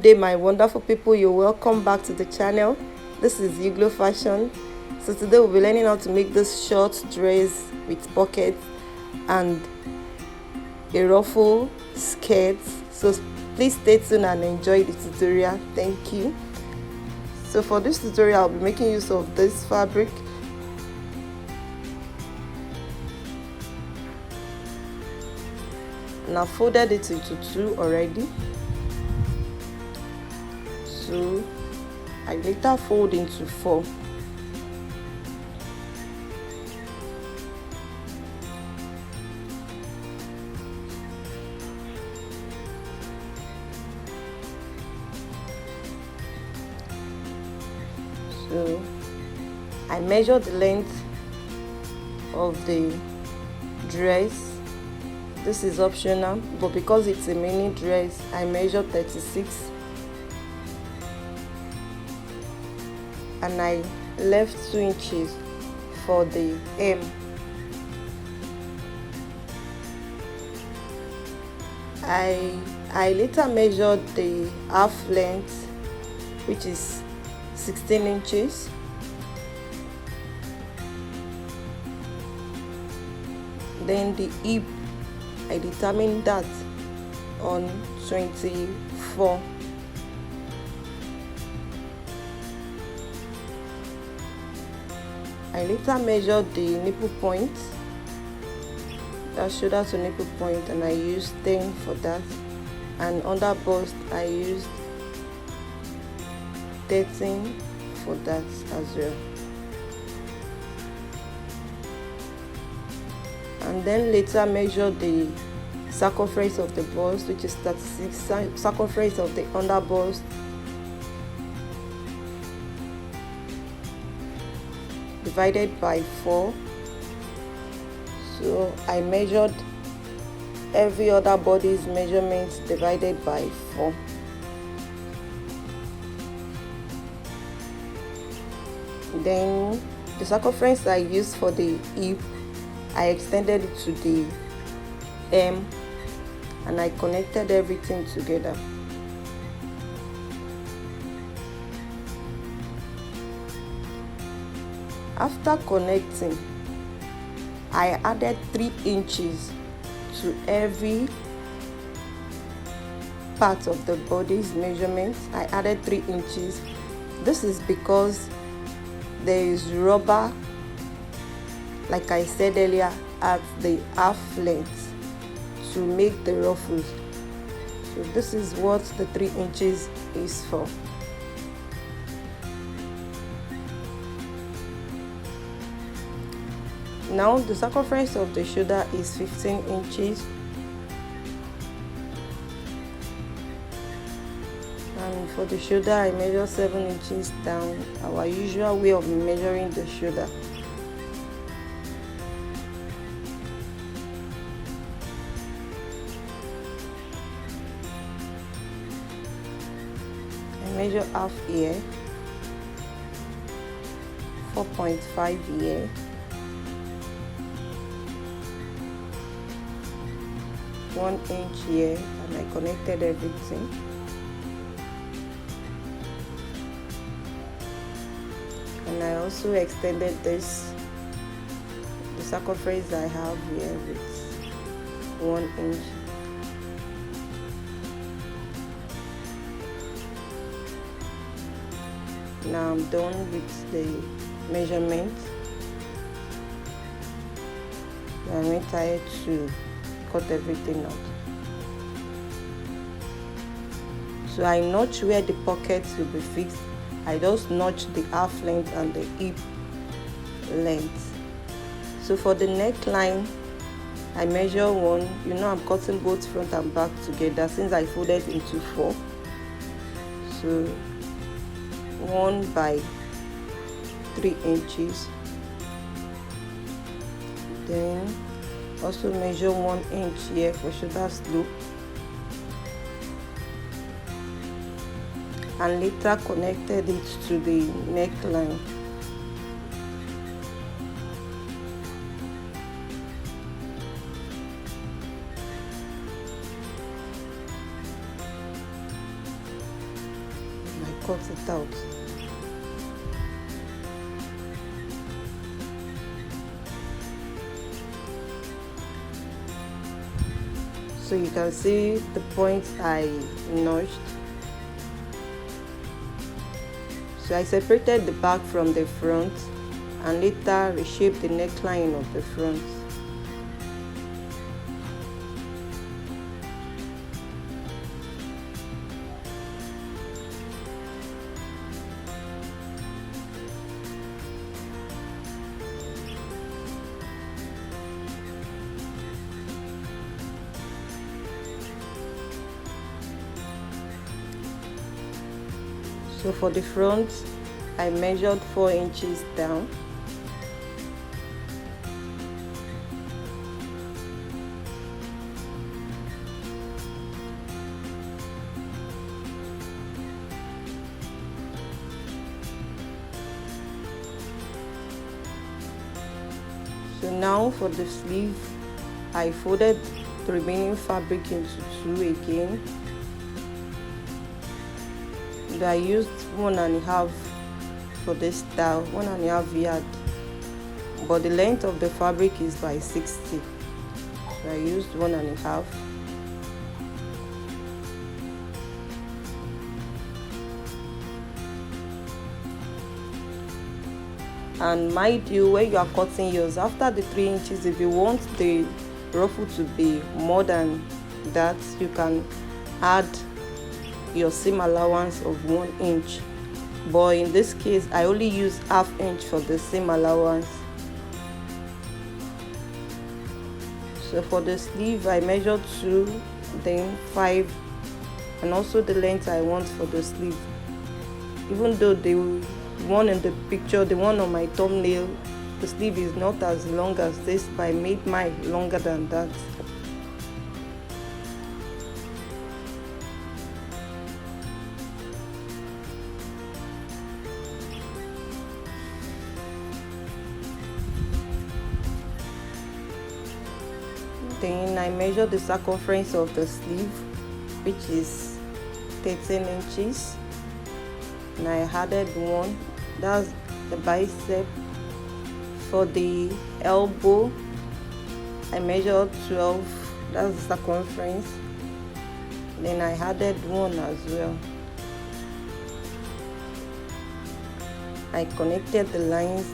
day, my wonderful people. You're welcome back to the channel. This is Iglo Fashion. So today we'll be learning how to make this short dress with pockets and a ruffle skirt. So please stay tuned and enjoy the tutorial. Thank you. So for this tutorial, I'll be making use of this fabric. And I've folded it into two already. So I later fold into four. So I measure the length of the dress. This is optional, but because it's a mini dress, I measure 36 and I left 2 inches for the hem. I later measured the half length, which is 16 inches. Then the hip, I determined that on 24. I later measured the nipple point, that shoulder to nipple point, and I used 10 for that. And under bust, I used 13 for that as well. And then later measure the circumference of the bust, which is 36, circumference of the under bust, divided by 4. So I measured every other body's measurements divided by 4. Then the circumference I used for the hip, I extended it to the hem and I connected everything together. After connecting, I added 3 inches to every part of the body's measurements. I added 3 inches. This is because there is rubber, like I said earlier, at the half length to make the ruffles. So this is what the 3 inches is for. Now the circumference of the shoulder is 15 inches. And for the shoulder, I measure 7 inches down, our usual way of measuring the shoulder. I measure half here, 4.5 here, 1 inch here, and I connected everything. And I also extended this, the circumference I have here, with 1 inch. Now I'm done with the measurement. I'm going to cut everything out. So I notch where the pockets will be fixed. I just notch the half length and the hip length. So for the neckline, I measure 1. You know I'm cutting both front and back together since I folded into 4. So 1 by 3 inches. Then also measure 1 inch here for shoulder slope, and later connected it to the neckline. cut it out. So you can see the points I notched. So I separated the back from the front and later reshaped the neckline of the front. So for the front, I measured 4 inches down. So now for the sleeve, I folded the remaining fabric into 2 again. I used 1.5 for this style, 1.5 yard, but the length of the fabric is by 60, so I used 1.5. And mind you, when you are cutting yours, after the 3 inches, if you want the ruffle to be more than that, you can add your seam allowance of 1 inch, but in this case I only use 1/2 inch for the seam allowance. So for the sleeve, I measured 2, then 5, and also the length I want for the sleeve. Even though the one in the picture, the one on my thumbnail, the sleeve is not as long as this, but I made mine longer than that. Then I measured the circumference of the sleeve, which is 13 inches, and I added 1, that's the bicep. For the elbow, I measured 12, that's the circumference, then I added 1 as well. I connected the lines.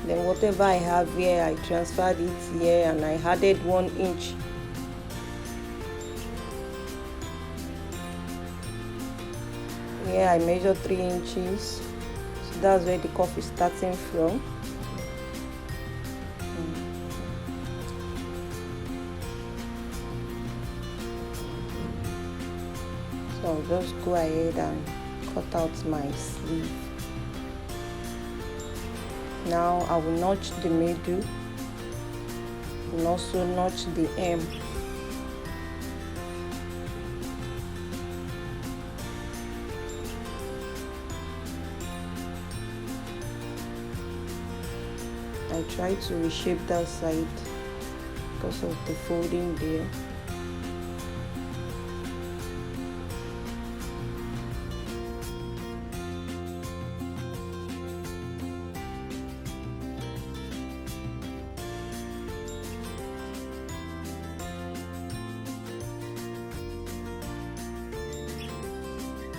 Then whatever I have here, I transferred it here and I added 1 inch. Here I measured 3 inches, so that's where the cuff is starting from. So I'll just go ahead and cut out my sleeve. Now I will notch the middle and also notch the hem. I try to reshape that side because of the folding there.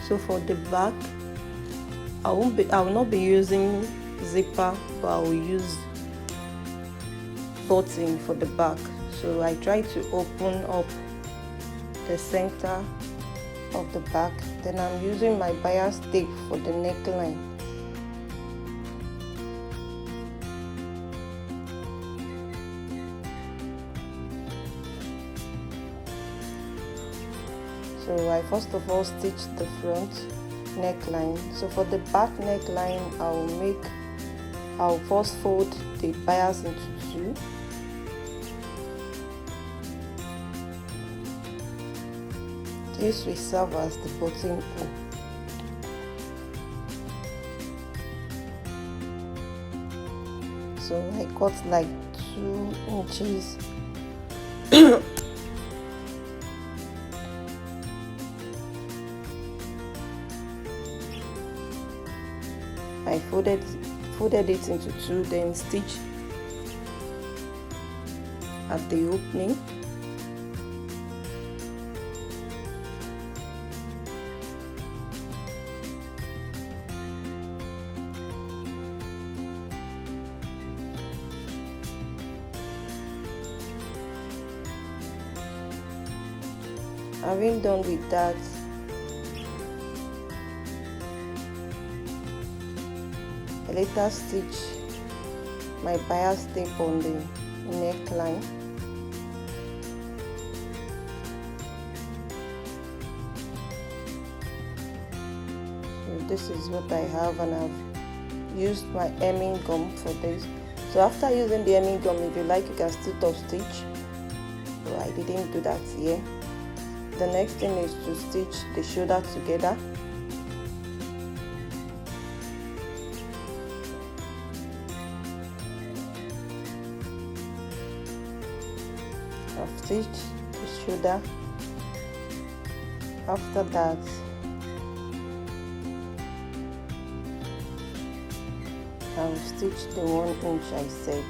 So for the back, I will not be using zipper, but I will use button for the back. So I try to open up the center of the back. Then I'm using my bias tape for the neckline. So I first of all stitch the front neckline. So for the back neckline, I'll first fold the bias into 2. This will serve as the buttonhole. So I cut like 2 inches. I folded it into two, then stitch at the opening. Having done with that, I later stitch my bias tape on the neckline. So this is what I have, and I've used my hemming gum for this. So after using the hemming gum, if you like, you can still top stitch, but I didn't do that here. The next thing is to stitch the shoulder together. I've stitched the shoulder. After that, I'll stitch the 1 inch I said.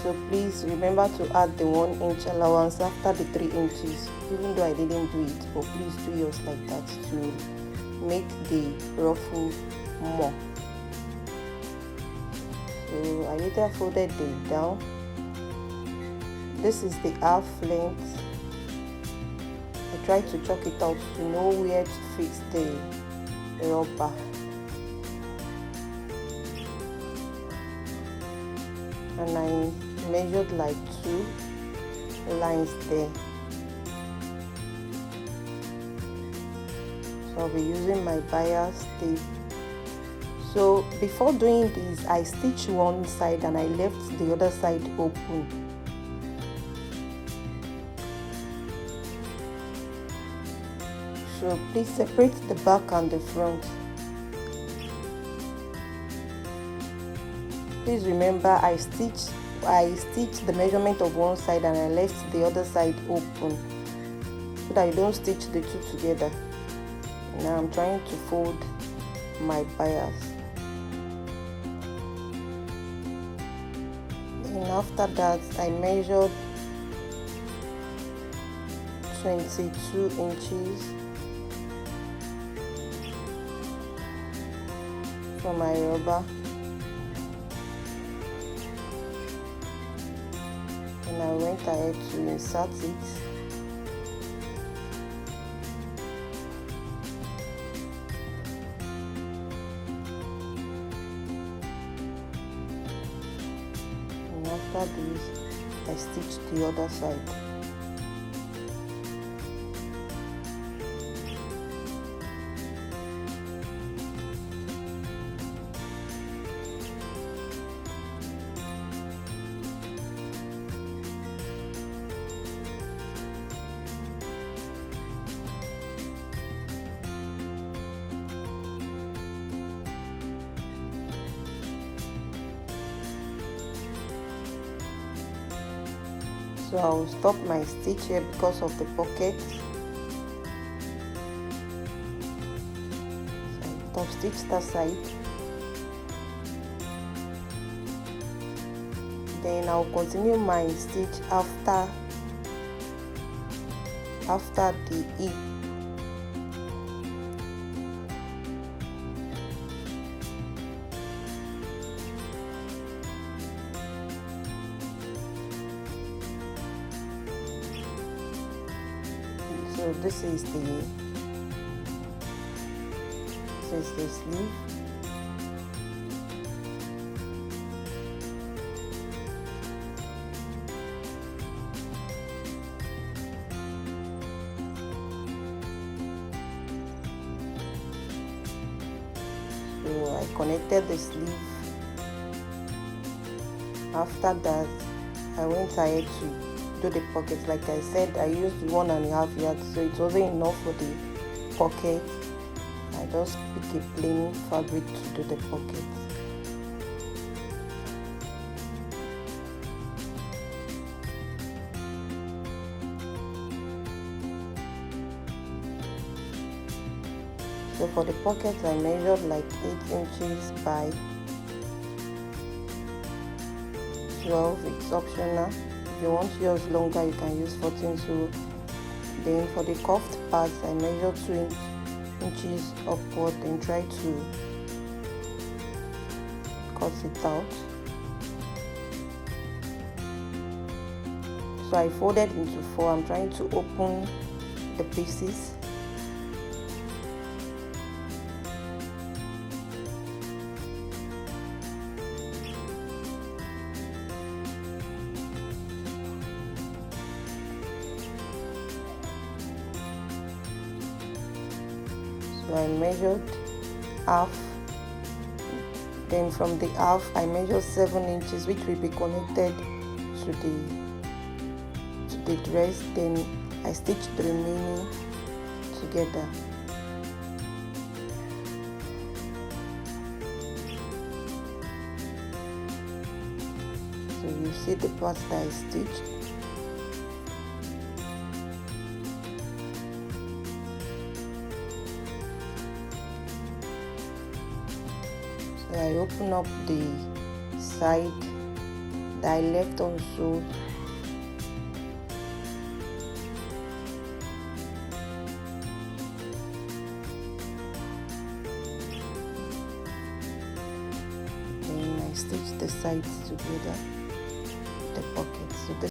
So please remember to add the 1 inch allowance after the 3 inches, even though I didn't do it, but please do yours like that to make the ruffle more. So I later folded it down. This is the half length. I tried to chalk it out to know where to fix the rubber. And I measured like 2 lines there. So I'll be using my bias tape. So before doing this, I stitched one side and I left the other side open. So please separate the back and the front. Please remember, I stitched the measurement of one side and I left the other side open so that I don't stitch the two together. Now I'm trying to fold my bias. And after that, I measured 22 inches for my rubber. And I went ahead to insert it. And after this, I stitched the other side. So I will stop my stitch here because of the pocket. So I top stitch that side. Then I'll continue my stitch after the hip. So this is the sleeve. So I connected the sleeve. After that, I went ahead to do the pockets. Like I said, I used 1.5 yards, so it wasn't enough for the pocket. I just pick a plain fabric to do the pocket. So for the pocket I measured like 8 inches by 12. It's optional. If you want yours longer you can use 14. So then for the cuffed parts I measured 2 inches upward, then try to cut it out. So I folded into 4. I'm trying to open the pieces. So I measured half, then from the half I measured 7 inches, which will be connected to the dress. Then I stitched the remaining together. So you see the parts that I stitched. So I open up the side that I left unsewed. Then I stitch the sides together, the pocket. So this